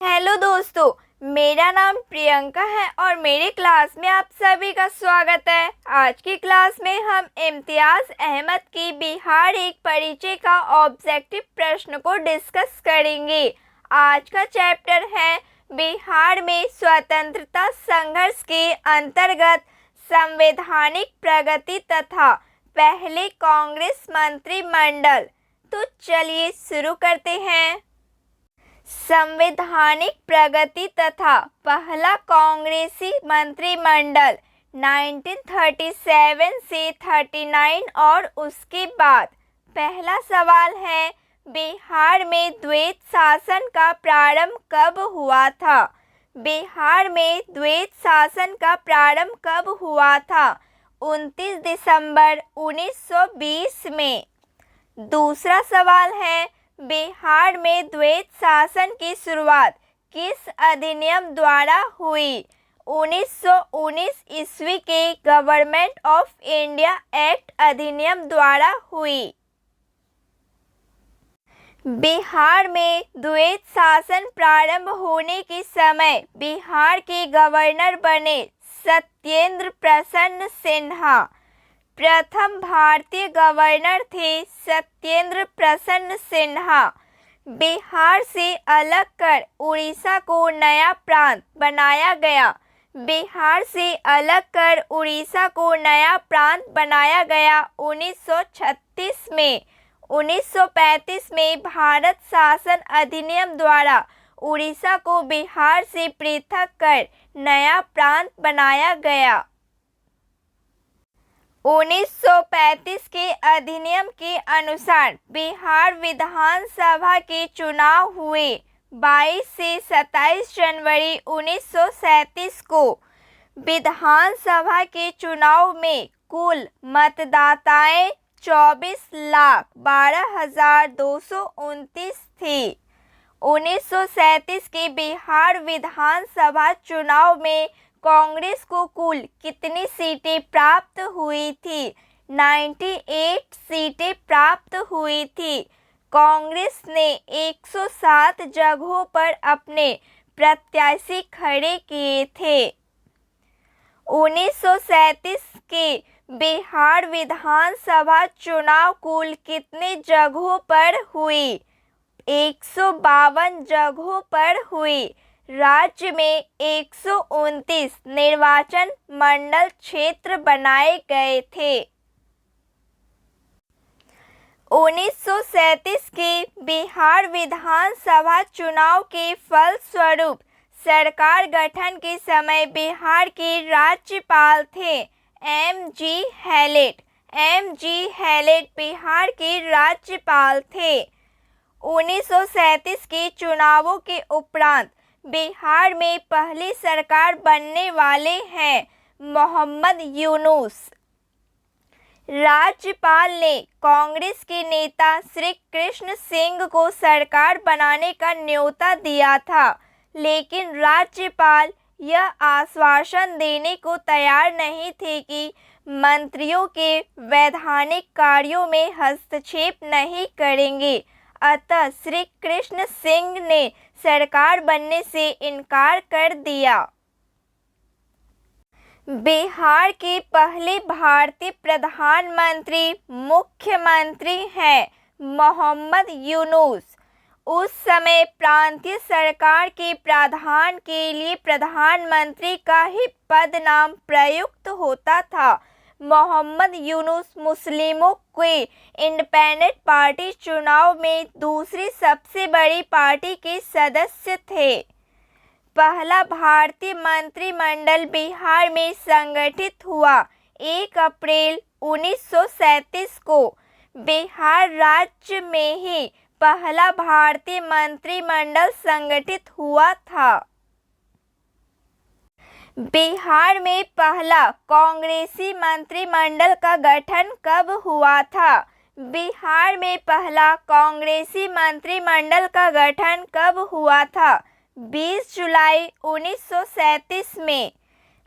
Hello दोस्तों, मेरा नाम प्रियंका है और मेरे क्लास में आप सभी का स्वागत है। आज की क्लास में हम इम्तियाज़ अहमद की बिहार एक परिचय का ऑब्जेक्टिव प्रश्न को डिस्कस करेंगे। आज का चैप्टर है बिहार में स्वतंत्रता संघर्ष के अंतर्गत संवैधानिक प्रगति तथा पहले कांग्रेस मंत्रिमंडल। तो चलिए शुरू करते हैं। संवैधानिक प्रगति तथा पहला कांग्रेसी मंत्रिमंडल 1937 से 39 और उसके बाद। पहला सवाल है, बिहार में द्वैत शासन का प्रारंभ कब हुआ था? बिहार में द्वैत शासन का प्रारंभ कब हुआ था? 29 दिसंबर 1920 में। दूसरा सवाल है, बिहार में द्वैत शासन की शुरुआत किस अधिनियम द्वारा हुई? 1919 ईस्वी के गवर्नमेंट ऑफ इंडिया एक्ट अधिनियम द्वारा हुई। बिहार में द्वैत शासन प्रारंभ होने के समय बिहार के गवर्नर बने सत्येंद्र प्रसन्न सिन्हा। प्रथम भारतीय गवर्नर थे सत्येंद्र प्रसन्न सिन्हा। बिहार से अलग कर उड़ीसा को नया प्रांत बनाया गया। बिहार से अलग कर उड़ीसा को नया प्रांत बनाया गया 1936 में। 1935 में भारत शासन अधिनियम द्वारा उड़ीसा को बिहार से पृथक कर नया प्रांत बनाया गया। 1935 के अधिनियम के अनुसार बिहार विधानसभा के चुनाव हुए 22 से 27 जनवरी 1937 को। विधानसभा के चुनाव में कुल मतदाताएं 24,12,229 थी। 1937 के बिहार विधानसभा चुनाव में कांग्रेस को कुल कितनी सीटें प्राप्त हुई थी? 98 सीटें प्राप्त हुई थी। कांग्रेस ने 107 जगहों पर अपने प्रत्याशी खड़े किए थे। 1937 के बिहार विधानसभा चुनाव कुल कितने जगहों पर हुई? 152 जगहों पर हुई। राज्य में 129 निर्वाचन मंडल क्षेत्र बनाए गए थे। 1937 के बिहार विधानसभा चुनाव के फलस्वरूप सरकार गठन के समय बिहार के राज्यपाल थे M.G. Hallett. M.G. Hallett Bihar के राज्यपाल थे। 1937 के चुनावों के उपरांत बिहार में पहली सरकार बनने वाले हैं मोहम्मद यूनुस। राज्यपाल ने कांग्रेस के नेता श्री कृष्ण सिंह को सरकार बनाने का न्योता दिया था, लेकिन राज्यपाल यह आश्वासन देने को तैयार नहीं थे कि मंत्रियों के वैधानिक कार्यों में हस्तक्षेप नहीं करेंगे। अतः श्री कृष्ण सिंह ने सरकार बनने से इनकार कर दिया। बिहार के पहले भारतीय प्रधानमंत्री मुख्यमंत्री हैं मोहम्मद यूनुस। उस समय प्रांतीय सरकार के प्रावधान के लिए प्रधानमंत्री का ही पद नाम प्रयुक्त होता था। मोहम्मद यूनुस मुस्लिमों के इंडिपेंडेंट पार्टी चुनाव में दूसरी सबसे बड़ी पार्टी के सदस्य थे। पहला भारतीय मंत्रिमंडल बिहार में संगठित हुआ 1 अप्रैल 1937 को। बिहार राज्य में ही पहला भारतीय मंत्रिमंडल संगठित हुआ था। बिहार में पहला कांग्रेसी मंत्रिमंडल का गठन कब हुआ था? बिहार में पहला कांग्रेसी मंत्रिमंडल का गठन कब हुआ था? 20 जुलाई 1937 में।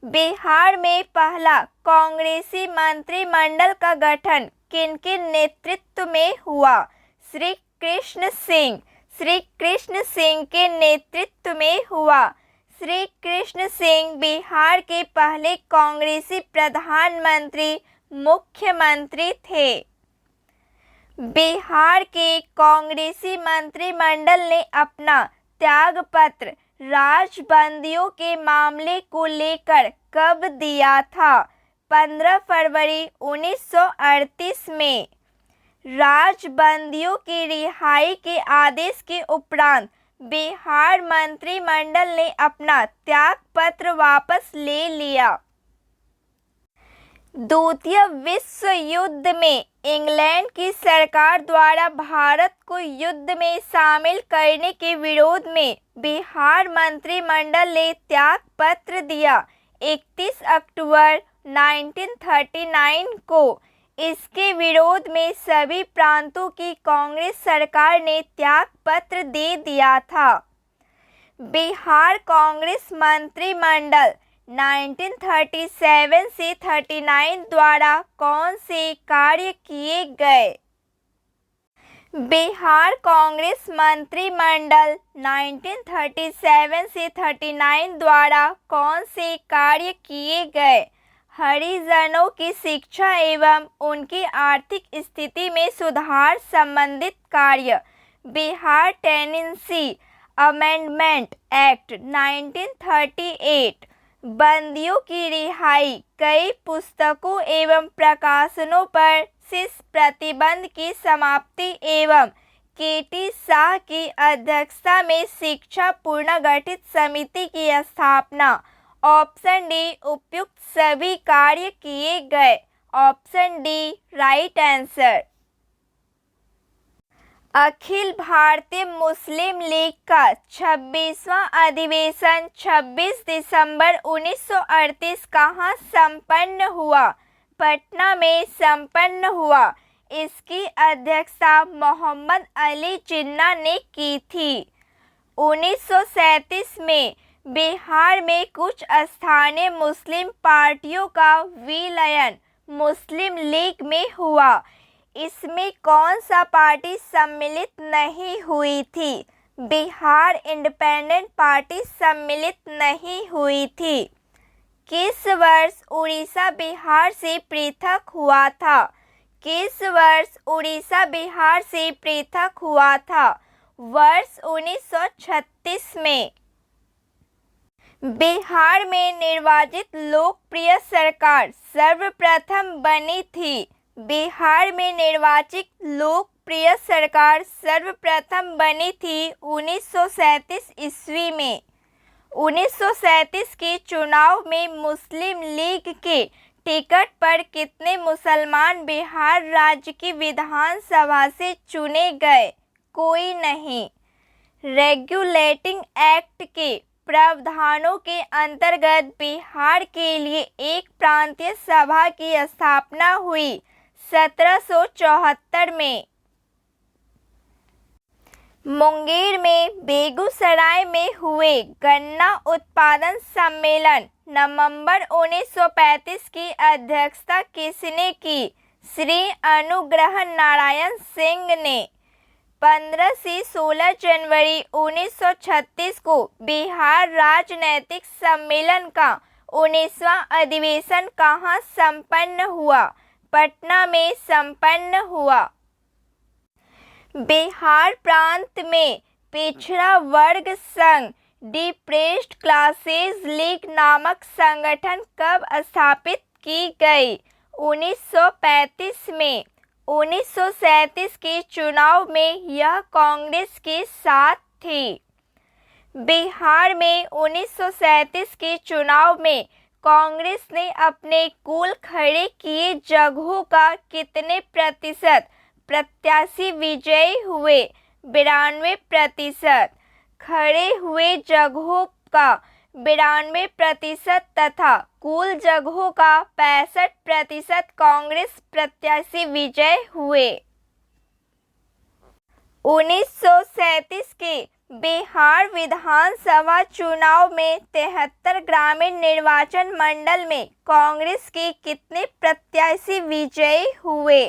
बिहार में पहला कांग्रेसी मंत्रिमंडल का गठन किनके नेतृत्व में हुआ? श्री कृष्ण सिंह। श्री कृष्ण सिंह के नेतृत्व में हुआ। श्री कृष्ण सिंह बिहार के पहले कांग्रेसी प्रधानमंत्री मुख्यमंत्री थे। बिहार के कांग्रेसी मंत्रिमंडल ने अपना त्यागपत्र राजबंदियों के मामले को लेकर कब दिया था? 15 फरवरी 1938 में। राजबंदियों की रिहाई के आदेश के उपरांत बिहार मंत्रिमंडल ने अपना त्यागपत्र वापस ले लिया। द्वितीय विश्व युद्ध में इंग्लैंड की सरकार द्वारा भारत को युद्ध में शामिल करने के विरोध में बिहार मंत्रिमंडल ने त्यागपत्र दिया 31 अक्टूबर 1939 को। इसके विरोध में सभी प्रांतों की कांग्रेस सरकार ने त्यागपत्र दे दिया था। बिहार कांग्रेस मंत्रिमंडल 1937 से 39 द्वारा कौन से कार्य किए गए? बिहार कांग्रेस मंत्रिमंडल 1937 से 39 द्वारा कौन से कार्य किए गए? हरिजनों की शिक्षा एवं उनकी आर्थिक स्थिति में सुधार संबंधित कार्य। Bihar tenancy amendment act 1938। बंदियों की रिहाई। कई पुस्तकों एवं प्रकाशनों पर शीर्ष प्रतिबंध की समाप्ति एवं के.टी. शाह की अध्यक्षता में शिक्षा पुनर्गठित समिति की स्थापना। ऑप्शन डी उपयुक्त सभी कार्य किए गए। Option D right answer. Akhil Bharatiya Muslim league का 26वां अधिवेशन 26 दिसंबर 1938 कहाँ संपन्न हुआ? पटना में संपन्न हुआ। इसकी अध्यक्षता मोहम्मद अली जिन्ना ने की थी। 1937 में बिहार में कुछ स्थानीय मुस्लिम पार्टियों का विलयन मुस्लिम लीग में हुआ। इसमें कौन सा पार्टी सम्मिलित नहीं हुई थी? बिहार इंडिपेंडेंट पार्टी सम्मिलित नहीं हुई थी। किस वर्ष उड़ीसा बिहार से पृथक हुआ था? किस वर्ष उड़ीसा बिहार से पृथक हुआ था? वर्ष 1936 में। बिहार में निर्वाचित लोकप्रिय सरकार सर्वप्रथम बनी थी। बिहार में निर्वाचित लोकप्रिय सरकार सर्वप्रथम बनी थी 1937 ईस्वी में। 1937 के चुनाव में मुस्लिम लीग के टिकट पर कितने मुसलमान बिहार राज्य की विधानसभा से चुने गए? कोई नहीं। रेगुलेटिंग एक्ट के प्रावधानों के अंतर्गत बिहार के लिए एक प्रांतीय सभा की स्थापना हुई 1774 में। मुंगेर में बेगूसराय में हुए गन्ना उत्पादन सम्मेलन नवंबर 1935 की अध्यक्षता किसने की? श्री अनुग्रह नारायण सिंह ने। 15 से 16 जनवरी 1936 को बिहार राजनैतिक सम्मेलन का 19वां अधिवेशन कहाँ संपन्न हुआ? पटना में संपन्न हुआ। बिहार प्रांत में पिछड़ा वर्ग संघ डिप्रेस्ड क्लासेस लीग नामक संगठन कब स्थापित की गई? 1935 में। 1937 के चुनाव में यह कांग्रेस के साथ थी। बिहार में 1937 के चुनाव में कांग्रेस ने अपने कुल खड़े किए जगहों का कितने प्रतिशत प्रत्याशी विजयी हुए? 92%। खड़े हुए जगहों का 92% तथा कुल जगहों का 65% कांग्रेस प्रत्याशी विजय हुए। 1937 के बिहार विधानसभा चुनाव में 73 ग्रामीण निर्वाचन मंडल में कांग्रेस के कितने प्रत्याशी विजयी हुए?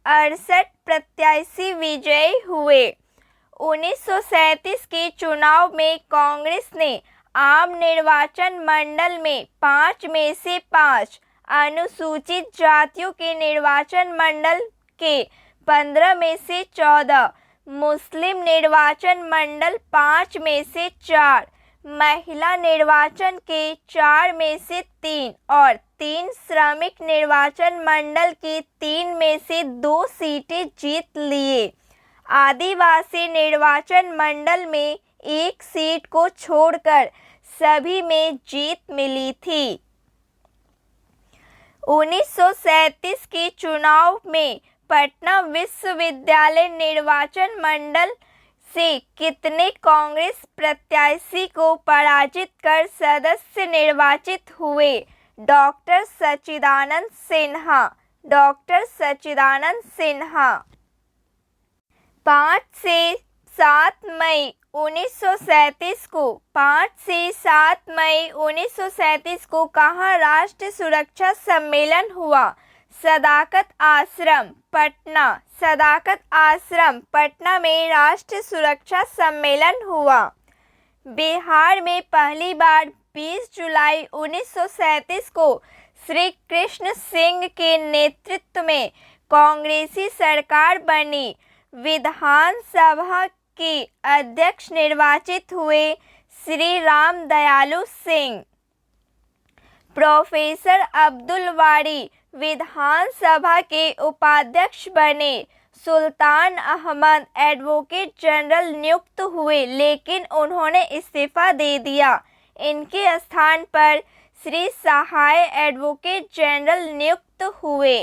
68 प्रत्याशी विजयी हुए। 1937 के चुनाव में कांग्रेस ने आम निर्वाचन मंडल में 5 में से 5, अनुसूचित जातियों के निर्वाचन मंडल के 15 में से 14, मुस्लिम निर्वाचन मंडल 5 में से 4, महिला निर्वाचन के 4 में से 3 और 3 श्रमिक निर्वाचन मंडल की 3 में से 2 सीटें जीत लिए। आदिवासी निर्वाचन मंडल में 1 सीट को छोड़कर सभी में जीत मिली थी। 1937 के चुनाव में पटना विश्वविद्यालय निर्वाचन मंडल से कितने कांग्रेस प्रत्याशी को पराजित कर सदस्य निर्वाचित हुए? डॉक्टर सच्चिदानंद सिन्हा। डॉक्टर सच्चिदानंद सिन्हा। 5 से 7 मई 1937 को 5 से 7 मई 1937 को कहाँ राष्ट्रीय सुरक्षा सम्मेलन हुआ? सदाकत आश्रम पटना। सदाकत आश्रम पटना में राष्ट्रीय सुरक्षा सम्मेलन हुआ। बिहार में पहली बार 20 जुलाई 1937 को श्री कृष्ण सिंह के नेतृत्व में कांग्रेसी सरकार बनी। विधानसभा के अध्यक्ष निर्वाचित हुए श्री राम दयालु सिंह। प्रोफेसर अब्दुल वारी विधानसभा के उपाध्यक्ष बने। सुल्तान अहमद एडवोकेट जनरल नियुक्त हुए, लेकिन उन्होंने इस्तीफा दे दिया। इनके स्थान पर श्री सहाय एडवोकेट जनरल नियुक्त हुए।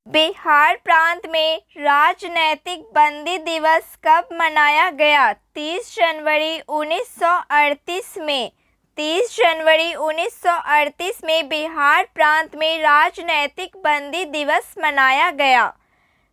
बिहार प्रांत में राजनैतिक बंदी दिवस कब मनाया गया? 30 जनवरी 1938 में। 30 जनवरी 1938 में बिहार प्रांत में राजनैतिक बंदी दिवस मनाया गया।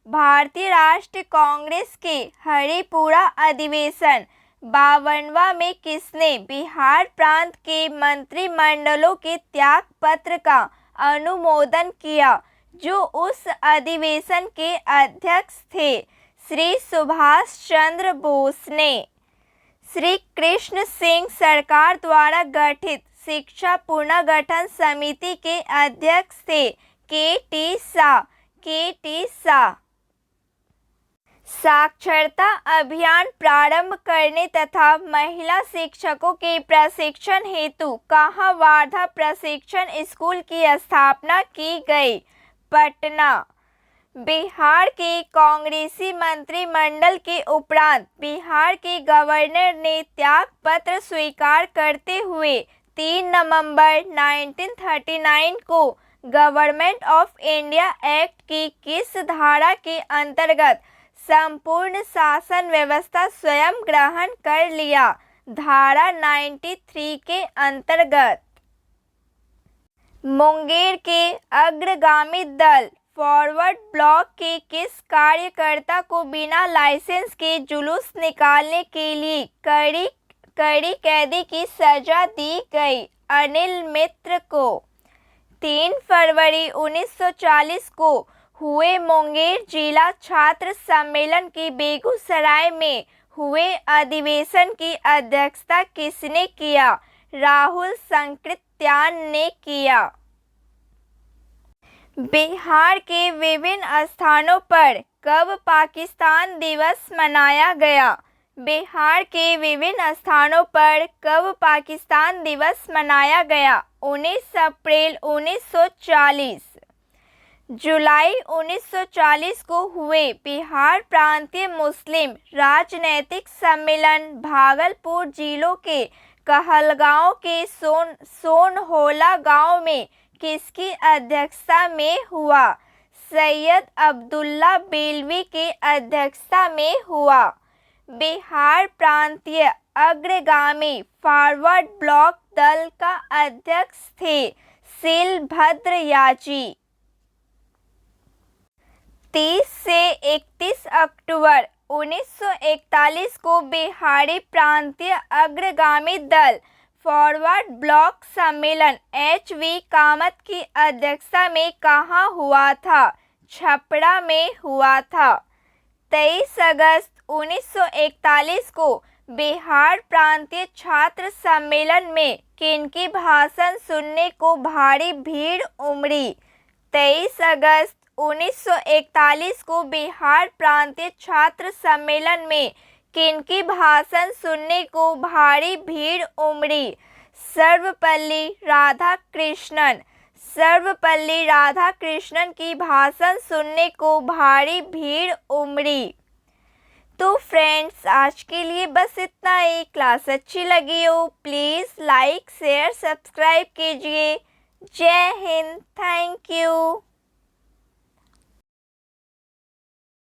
भारतीय राष्ट्रीय कांग्रेस के हरिपुरा अधिवेशन 52वां में किसने बिहार प्रांत के मंत्रिमंडलों के त्याग पत्र का अनुमोदन किया, जो उस अधिवेशन के अध्यक्ष थे? श्री सुभाष चंद्र बोस ने। श्री कृष्ण सिंह सरकार द्वारा गठित शिक्षा पुनर्गठन समिति के अध्यक्ष थे के.टी. शाह। के.टी. शाह। साक्षरता अभियान प्रारंभ करने तथा महिला शिक्षकों के प्रशिक्षण हेतु कहाँ वार्धा प्रशिक्षण स्कूल की स्थापना की गई? पटना। बिहार के कांग्रेसी मंत्रिमंडल के उपरांत बिहार के गवर्नर ने त्याग पत्र स्वीकार करते हुए 3 नवंबर 1939 को गवर्नमेंट ऑफ इंडिया एक्ट की किस धारा के अंतर्गत संपूर्ण शासन व्यवस्था स्वयं ग्रहण कर लिया? धारा 93 के अंतर्गत। मुंगेर के अग्रगामी दल फॉरवर्ड ब्लॉक के किस कार्यकर्ता को बिना लाइसेंस के जुलूस निकालने के लिए कड़ी कैदी की सजा दी गई? अनिल मित्र को। 3 फरवरी 1940 को हुए मुंगेर जिला छात्र सम्मेलन की बेगूसराय में हुए अधिवेशन की अध्यक्षता किसने किया? राहुल संकृत्यान ने किया। बिहार के विभिन्न स्थानों पर कब पाकिस्तान दिवस मनाया गया? बिहार के विभिन्न स्थानों पर कब पाकिस्तान दिवस मनाया गया? 19 अप्रैल 1940। जुलाई 1940 को हुए बिहार प्रांतीय मुस्लिम राजनैतिक सम्मेलन भागलपुर जिलों के कहलगांव के सोनहोला गांव में किसकी अध्यक्षता में हुआ? सैयद अब्दुल्ला बेलवी के अध्यक्षता में हुआ। बिहार प्रांतीय अग्रगामी फॉरवर्ड ब्लॉक दल का अध्यक्ष थे शिलभद्र याची। 30 से 31 अक्टूबर 1941 को बिहारी प्रांतीय अग्रगामी दल फॉरवर्ड ब्लॉक सम्मेलन एच.वी. कामत की अध्यक्षता में कहाँ हुआ था? छपरा में हुआ था। 23 अगस्त 1941 को बिहार प्रांतीय छात्र सम्मेलन में किनकी भाषण सुनने को भारी भीड़ उमड़ी। 23 अगस्त 1941 को बिहार प्रांतीय छात्र सम्मेलन में किनकी भाषण सुनने को भारी भीड़ उमड़ी। सर्वपल्ली राधाकृष्णन। सर्वपल्ली राधाकृष्णन की भाषण सुनने को भारी भीड़ उमड़ी। तो फ्रेंड्स, आज के लिए बस इतना ही। क्लास अच्छी लगी हो प्लीज़ लाइक शेयर सब्सक्राइब कीजिए। जय हिंद। Thank you.